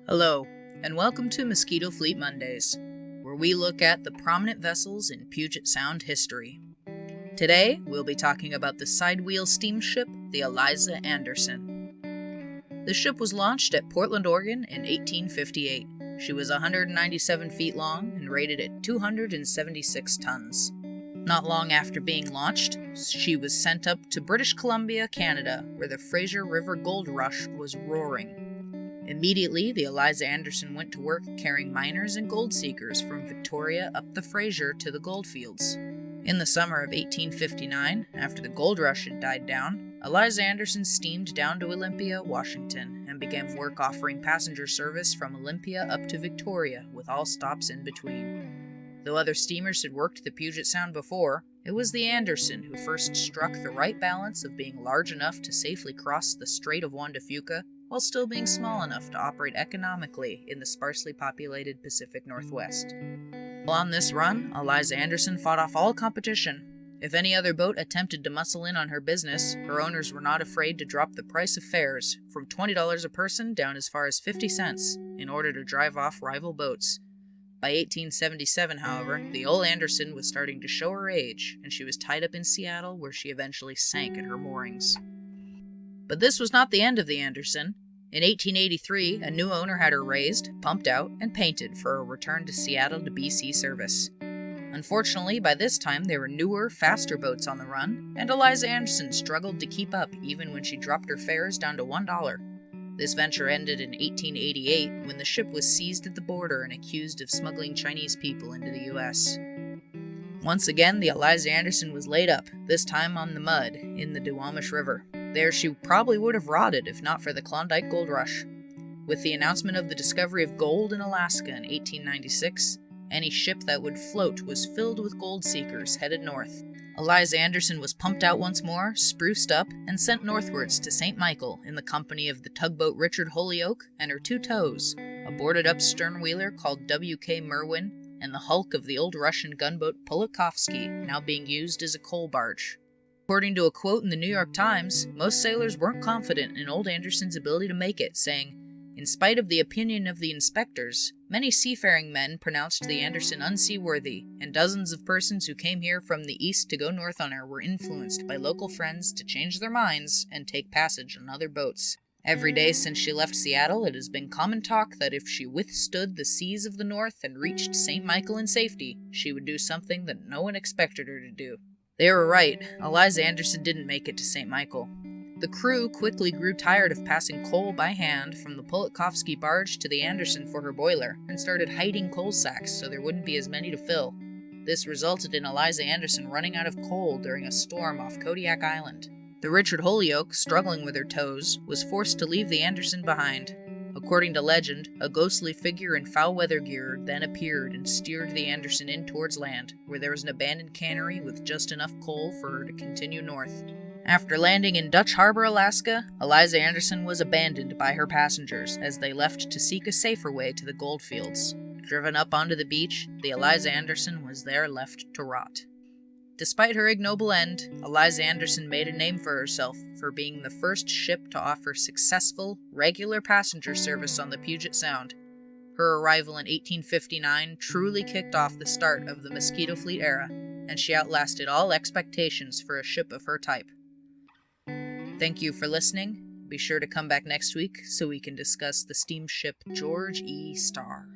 Hello, and welcome to Mosquito Fleet Mondays, where we look at the prominent vessels in Puget Sound history. Today, we'll be talking about the sidewheel steamship, the Eliza Anderson. The ship was launched at Portland, Oregon in 1858. She was 197 feet long and rated at 276 tons. Not long after being launched, she was sent up to British Columbia, Canada, where the Fraser River gold rush was roaring. Immediately, the Eliza Anderson went to work carrying miners and gold seekers from Victoria up the Fraser to the goldfields. In the summer of 1859, after the gold rush had died down, Eliza Anderson steamed down to Olympia, Washington, and began work offering passenger service from Olympia up to Victoria, with all stops in between. Though other steamers had worked the Puget Sound before, it was the Anderson who first struck the right balance of being large enough to safely cross the Strait of Juan de Fuca while still being small enough to operate economically in the sparsely populated Pacific Northwest. While on this run, Eliza Anderson fought off all competition. If any other boat attempted to muscle in on her business, her owners were not afraid to drop the price of fares from $20 a person down as far as 50 cents in order to drive off rival boats. By 1877, however, the old Anderson was starting to show her age, and she was tied up in Seattle, where she eventually sank at her moorings. But this was not the end of the Anderson. In 1883, a new owner had her raised, pumped out, and painted for a return to Seattle to BC service. Unfortunately, by this time there were newer, faster boats on the run, and Eliza Anderson struggled to keep up even when she dropped her fares down to $1. This venture ended in 1888 when the ship was seized at the border and accused of smuggling Chinese people into the U.S. Once again, the Eliza Anderson was laid up, this time on the mud, in the Duwamish River. There she probably would have rotted if not for the Klondike Gold Rush. With the announcement of the discovery of gold in Alaska in 1896, any ship that would float was filled with gold seekers headed north. Eliza Anderson was pumped out once more, spruced up, and sent northwards to St. Michael in the company of the tugboat Richard Holyoke and her two tows, a boarded-up stern-wheeler called W.K. Merwin, and the hulk of the old Russian gunboat Pulakovsky, now being used as a coal barge. According to a quote in the New York Times, most sailors weren't confident in old Anderson's ability to make it, saying, "In spite of the opinion of the inspectors, many seafaring men pronounced the Anderson unseaworthy, and dozens of persons who came here from the east to go north on her were influenced by local friends to change their minds and take passage on other boats. Every day since she left Seattle, it has been common talk that if she withstood the seas of the north and reached St. Michael in safety, she would do something that no one expected her to do." They were right. Eliza Anderson didn't make it to St. Michael. The crew quickly grew tired of passing coal by hand from the Pulakovsky barge to the Anderson for her boiler, and started hiding coal sacks so there wouldn't be as many to fill. This resulted in Eliza Anderson running out of coal during a storm off Kodiak Island. The Richard Holyoke, struggling with her tows, was forced to leave the Anderson behind. According to legend, a ghostly figure in foul-weather gear then appeared and steered the Anderson in towards land, where there was an abandoned cannery with just enough coal for her to continue north. After landing in Dutch Harbor, Alaska, Eliza Anderson was abandoned by her passengers as they left to seek a safer way to the goldfields. Driven up onto the beach, the Eliza Anderson was there left to rot. Despite her ignoble end, Eliza Anderson made a name for herself for being the first ship to offer successful, regular passenger service on the Puget Sound. Her arrival in 1859 truly kicked off the start of the Mosquito Fleet era, and she outlasted all expectations for a ship of her type. Thank you for listening. Be sure to come back next week so we can discuss the steamship George E. Starr.